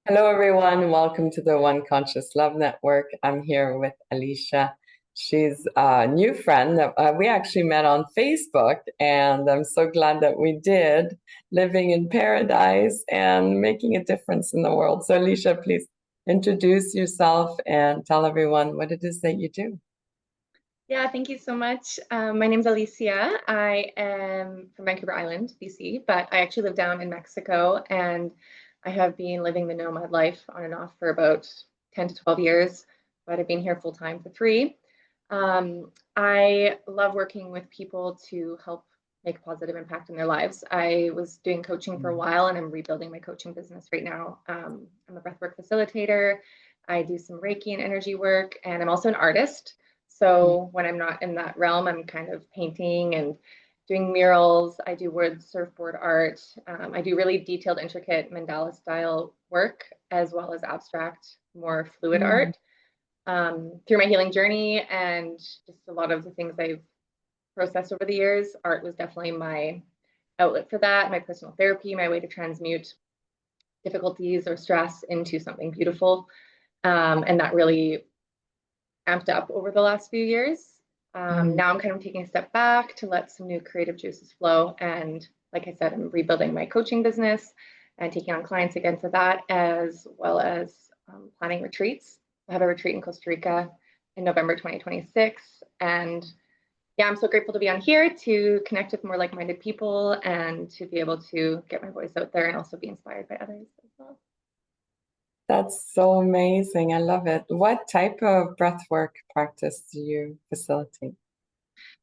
Hello, everyone. Welcome to the One Conscious Love Network. I'm here with Alysia. She's a new friend that we actually met on Facebook, and I'm so glad that we did, living in paradise and making a difference in the world. So, Alysia, please introduce yourself and tell everyone what it is that you do. Yeah, thank you so much. My name's Alysia. I am from Vancouver Island, BC, but I actually live down in Mexico, and I have been living the nomad life on and off for about 10 to 12 years, but I've been here full time for 3. I love working with people to help make a positive impact in their lives. I was doing coaching for a while, and I'm rebuilding my coaching business right now. I'm a breathwork facilitator. I do some Reiki and energy work, and I'm also an artist. So when I'm not in that realm, I'm kind of painting and doing murals. I do wood surfboard art. I do really detailed, intricate mandala style work, as well as abstract, more fluid Mm. art. Through my healing journey and just a lot of the things I've processed over the years, art was definitely my outlet for that, my personal therapy, my way to transmute difficulties or stress into something beautiful. And that really amped up over the last few years. Mm. Now I'm kind of taking a step back to let some new creative juices flow. And like I said, I'm rebuilding my coaching business and taking on clients again for that, as well as planning retreats. I have a retreat in Costa Rica in November 2026. And yeah, I'm so grateful to be on here to connect with more like-minded people and to be able to get my voice out there and also be inspired by others as well. That's so amazing. I love it. What type of breathwork practice do you facilitate?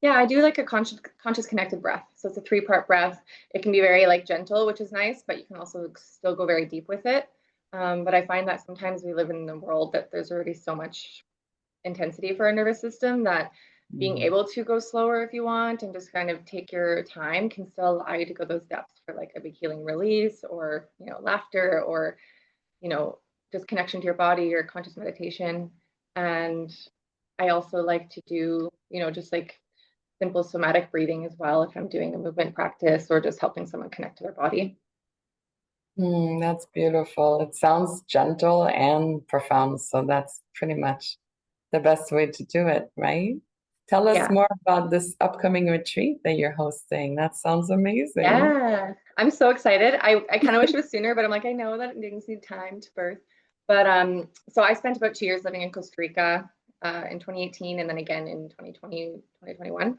Yeah, I do like a conscious connected breath. So it's a 3-part breath. It can be very like gentle, which is nice, but you can also still go very deep with it. But I find that sometimes we live in a world that there's already so much intensity for our nervous system that being Mm. able to go slower if you want and just kind of take your time can still allow you to go those depths for like a big healing release or, laughter or, you know, just connection to your body or conscious meditation. And I also like to do, just like simple somatic breathing as well if I'm doing a movement practice or just helping someone connect to their body. That's beautiful. It sounds gentle and profound, so that's pretty much the best way to do it, right? Tell us Yeah. more about this upcoming retreat that you're hosting. That sounds amazing. Yeah. I'm so excited. I kind of wish it was sooner, but I'm like, I know that things need time to birth. But so I spent about 2 years living in Costa Rica in 2018 and then again in 2020, 2021.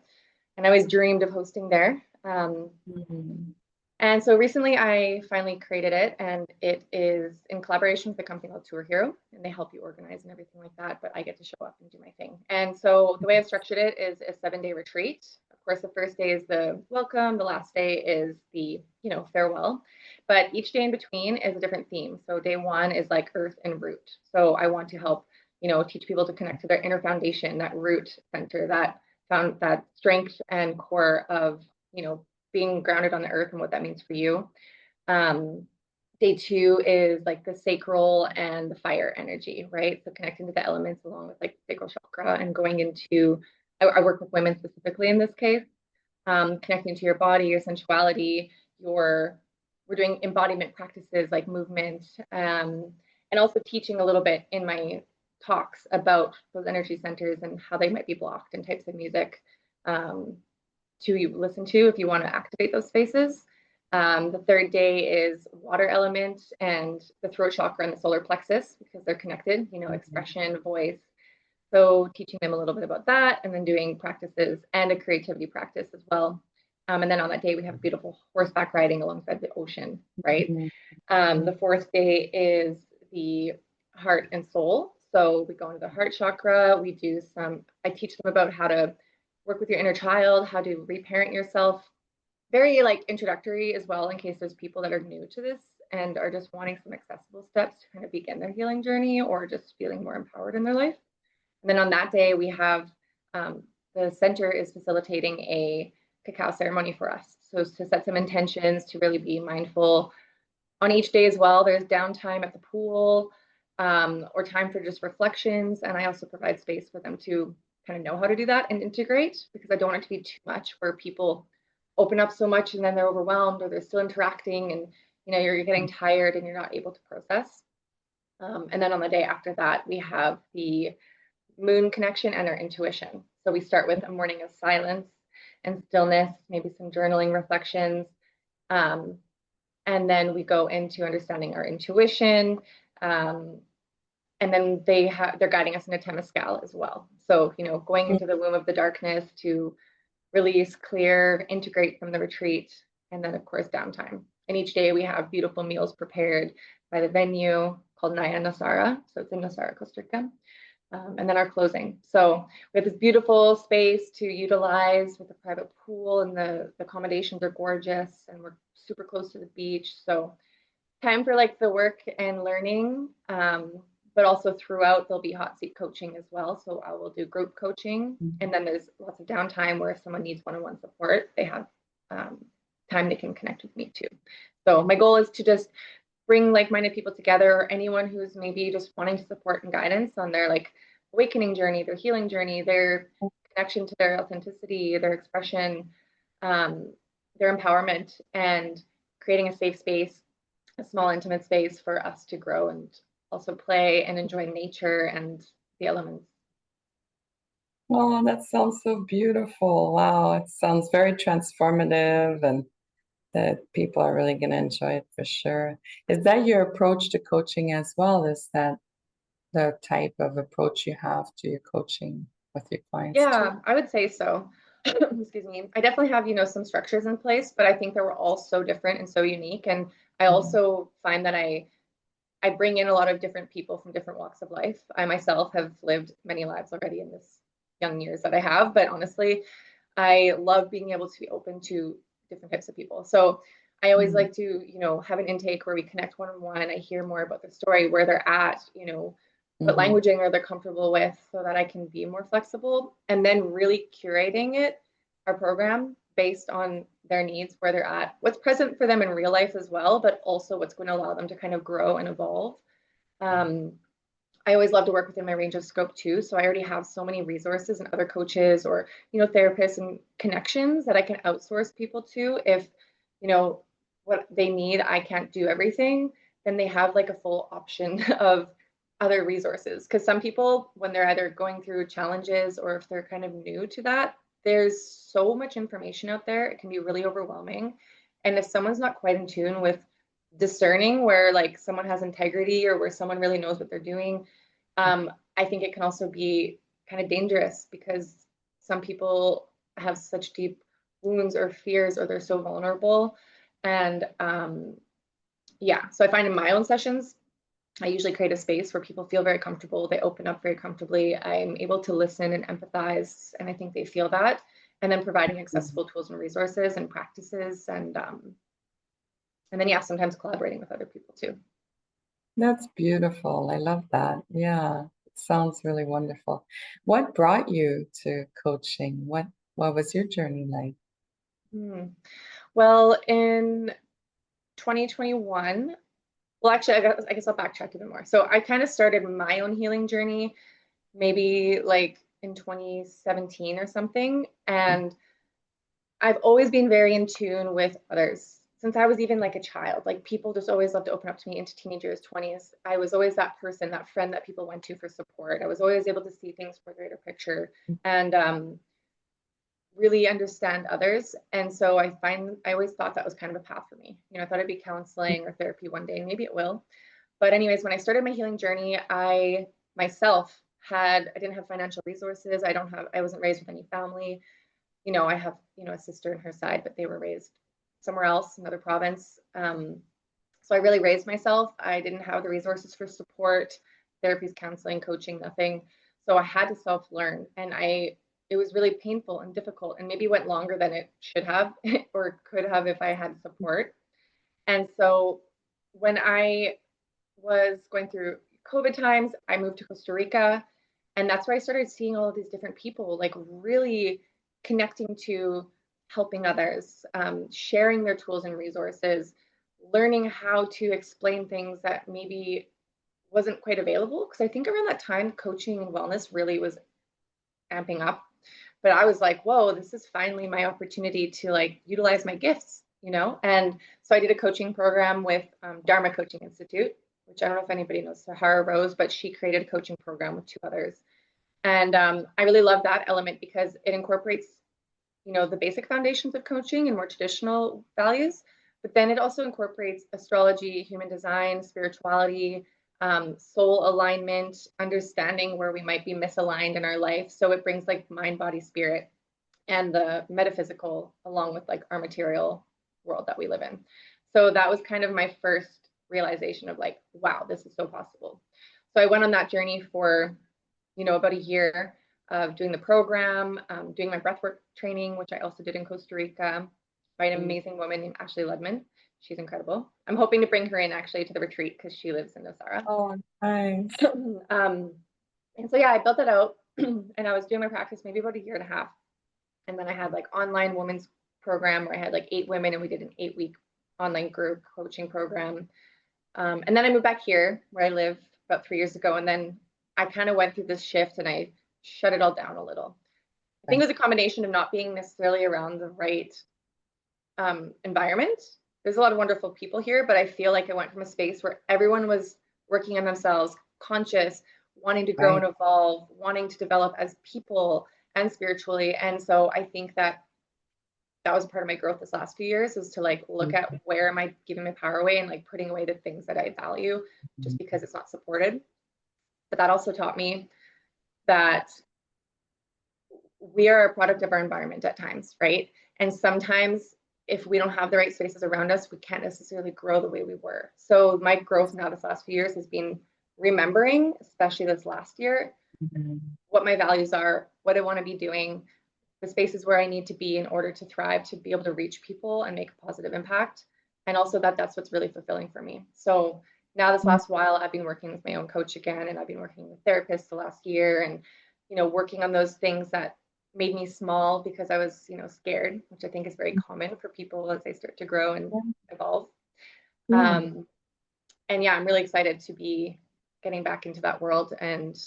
And I always dreamed of hosting there. Mhm. And so recently I finally created it, and it is in collaboration with a company called Tour Hero, and they help you organize and everything like that, but I get to show up and do my thing. And so the way I've structured it is a 7-day retreat. Of course, the first day is the welcome, the last day is the, farewell, but each day in between is a different theme. So day 1 is like earth and root. So I want to help, teach people to connect to their inner foundation, that root center, that found that strength and core of, being grounded on the earth and what that means for you. Um, Day 2 is like the sacral and the fire energy, right? So connecting to the elements along with like sacral chakra and going into, I work with women specifically in this case, connecting to your body, your sensuality, we're doing embodiment practices like movement, and also teaching a little bit in my talks about those energy centers and how they might be blocked and types of music. To listen to if you want to activate those spaces. The third day is water element and the throat chakra and the solar plexus because they're connected, expression, voice. So teaching them a little bit about that and then doing practices and a creativity practice as well. And then on that day, we have beautiful horseback riding alongside the ocean, right? Mhm. The fourth day is the heart and soul. So we go into the heart chakra. I teach them about how to work with your inner child, how to reparent yourself. Very like introductory as well, in case there's people that are new to this and are just wanting some accessible steps to kind of begin their healing journey or just feeling more empowered in their life. And then on that day, we have the center is facilitating a cacao ceremony for us. So to set some intentions, to really be mindful on each day as well. There's downtime at the pool or time for just reflections. And I also provide space for them to kind of know how to do that and integrate because I don't want it to be too much where people open up so much and then they're overwhelmed or they're still interacting and you're getting tired and you're not able to process. And then on the day after that, we have the moon connection and our intuition. So we start with a morning of silence and stillness, maybe some journaling reflections. Um, and then we go into understanding our intuition. Um, and then they're guiding us into Temescal as well. So, going into the womb of the darkness to release, clear, integrate from the retreat, and then of course downtime. And each day we have beautiful meals prepared by the venue called Naya Nasara. So it's in Nasara, Costa Rica. And then our closing. So we have this beautiful space to utilize with a private pool, and the accommodations are gorgeous, and we're super close to the beach. So time for like the work and learning, but also throughout there'll be hot seat coaching as well. So I will do group coaching, and then there's lots of downtime where if someone needs one-on-one support, they have time they can connect with me too. So my goal is to just bring like-minded people together, or anyone who's maybe just wanting to support and guidance on their like awakening journey, their healing journey, their connection to their authenticity, their expression, their empowerment, and creating a safe space, a small intimate space for us to grow and also play and enjoy nature and the elements. Oh, that sounds so beautiful. Wow, it sounds very transformative, and that people are really going to enjoy it for sure. Is that your approach to coaching as well? Is that the type of approach you have to your coaching with your clients too? Yeah, I would say so. Excuse me. I definitely have, some structures in place, but I think that we're all so different and so unique. And I Mhm. also find that I bring in a lot of different people from different walks of life. I myself have lived many lives already in this young years that I have, but honestly, I love being able to be open to different types of people. So I always Mhm. like to, have an intake where we connect one-on-one. I hear more about their story, where they're at, what Mhm. languaging are they comfortable with, so that I can be more flexible, and then really curating our program based on their needs, where they're at, what's present for them in real life as well, but also what's going to allow them to kind of grow and evolve. Um, I always love to work within my range of scope too. So I already have so many resources and other coaches, or, therapists and connections that I can outsource people to if, you know, what they need, I can't do everything, then they have like a full option of other resources. Because some people, when they're either going through challenges or if they're kind of new to that, there's so much information out there. It can be really overwhelming. And if someone's not quite in tune with discerning where like someone has integrity or where someone really knows what they're doing, I think it can also be kind of dangerous, because some people have such deep wounds or fears, or they're so vulnerable. And yeah, so I find in my own sessions, I usually create a space where people feel very comfortable. They open up very comfortably. I'm able to listen and empathize, and I think they feel that. And then providing Mhm. accessible tools and resources and practices, and then yeah, sometimes collaborating with other people too. That's beautiful. I love that. Yeah, it sounds really wonderful. What brought you to coaching? What was your journey like? Hmm. Well, in 2021, well, actually, I guess I'll backtrack even more. So I kind of started my own healing journey maybe like in 2017 or something. And I've always been very in tune with others since I was even like a child. Like people just always love to open up to me into teenagers, 20s. I was always that person, that friend that people went to for support. I was always able to see things for a greater picture and really understand others. And so I always thought that was kind of a path for me. I thought it'd be counseling or therapy one day, and maybe it will. But anyways, when I started my healing journey, I myself I didn't have financial resources. I wasn't raised with any family. I have, a sister on her side, but they were raised somewhere else, another province. So I really raised myself. I didn't have the resources for support, therapies, counseling, coaching, nothing. So I had to self-learn, and it was really painful and difficult, and maybe went longer than it should have or could have if I had support. And so when I was going through COVID times, I moved to Costa Rica. And that's where I started seeing all of these different people, like really connecting to helping others, sharing their tools and resources, learning how to explain things that maybe wasn't quite available. Because I think around that time, coaching and wellness really was amping up. But I was like, whoa, this is finally my opportunity to like utilize my gifts. And so I did a coaching program with Dharma Coaching Institute. which I don't know if anybody knows Sahara Rose, but she created a coaching program with 2 others. And I really love that element because it incorporates, the basic foundations of coaching and more traditional values, but then it also incorporates astrology, human design, spirituality, soul alignment, understanding where we might be misaligned in our life. So it brings like mind, body, spirit, and the metaphysical along with like our material world that we live in. So that was kind of my first realization of like, wow, this is so possible. So I went on that journey for, about a year of doing the program, doing my breathwork training, which I also did in Costa Rica by an amazing woman named Ashley Ledman. She's incredible. I'm hoping to bring her in actually to the retreat because she lives in Nosara. Oh, nice. And so, yeah, I built it out and I was doing my practice maybe about a year and a half. And then I had like online women's program where I had like 8 women and we did an 8-week online group coaching program. And then I moved back here where I live about 3 years ago. And then I kind of went through this shift and I shut it all down a little. I think it was a combination of not being necessarily around the right environment. There's a lot of wonderful people here, but I feel like I went from a space where everyone was working on themselves, conscious, wanting to grow and evolve, wanting to develop as people and spiritually. And so I think that was part of my growth this last few years, is to like look at where am I giving my power away and like putting away the things that I value just because it's not supported. But that also taught me that we are a product of our environment at times, right? And sometimes if we don't have the right spaces around us, we can't necessarily grow the way we were. So my growth now this last few years has been remembering, especially this last year, what my values are, what I want to be doing, the spaces where I need to be in order to thrive, to be able to reach people and make a positive impact. And also that's what's really fulfilling for me. So now this last while, I've been working with my own coach again, and I've been working with therapists the last year and, working on those things that made me small because I was, scared, which I think is very common for people as they start to grow and evolve. And yeah, I'm really excited to be getting back into that world and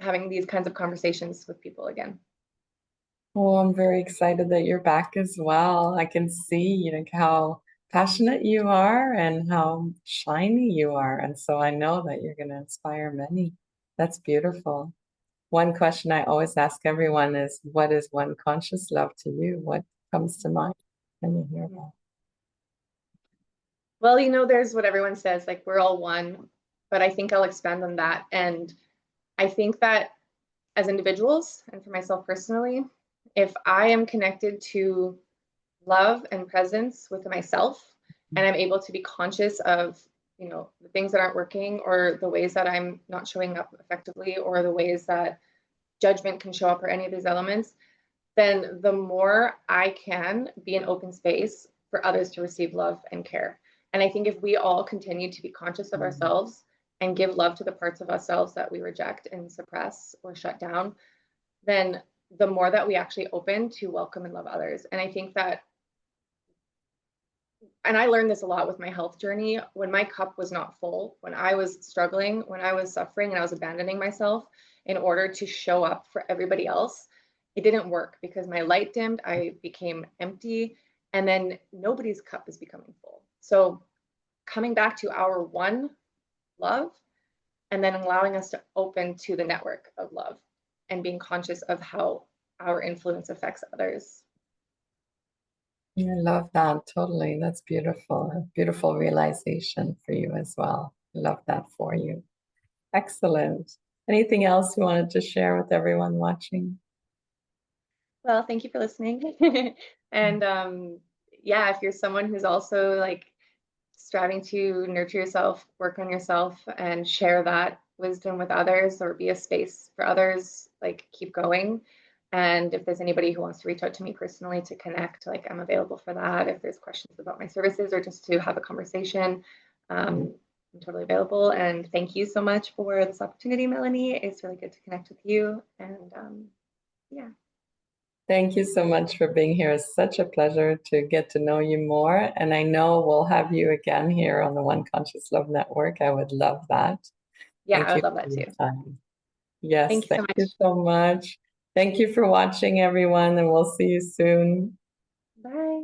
having these kinds of conversations with people again. Oh, I'm very excited that you're back as well. I can see, how passionate you are and how shiny you are. And so I know that you're going to inspire many. That's beautiful. One question I always ask everyone is, what is one conscious love to you? What comes to mind when you hear that? Well, there's what everyone says, like we're all one, but I think I'll expand on that. And I think that as individuals and for myself personally, if I am connected to love and presence with myself and I'm able to be conscious of, the things that aren't working or the ways that I'm not showing up effectively or the ways that judgment can show up or any of these elements, then the more I can be an open space for others to receive love and care. And I think if we all continue to be conscious of ourselves and give love to the parts of ourselves that we reject and suppress or shut down, then the more that we actually open to welcome and love others. And I think that, and I learned this a lot with my health journey, when my cup was not full, when I was struggling, when I was suffering and I was abandoning myself in order to show up for everybody else, it didn't work because my light dimmed, I became empty, and then nobody's cup is becoming full. So coming back to our one love and then allowing us to open to the network of love and being conscious of how our influence affects others. I love that totally. That's beautiful. A beautiful realization for you as well. I love that for you. Excellent. Anything else you wanted to share with everyone watching? Well, thank you for listening. And yeah, if you're someone who's also like striving to nurture yourself, work on yourself, and share that wisdom with others or be a space for others, like keep going. And if there's anybody who wants to reach out to me personally to connect, like I'm available for that. If there's questions about my services or just to have a conversation, I'm totally available. And thank you so much for this opportunity, Melanie. It's really good to connect with you. And yeah. Thank you so much for being here. It's such a pleasure to get to know you more. And I know we'll have you again here on the One Conscious Love Network. I would love that. Yeah, Thank I you would love that for your too. time. Yes, Thank you so thank you much. so much. Thank you for watching, everyone, and we'll see you soon. Bye.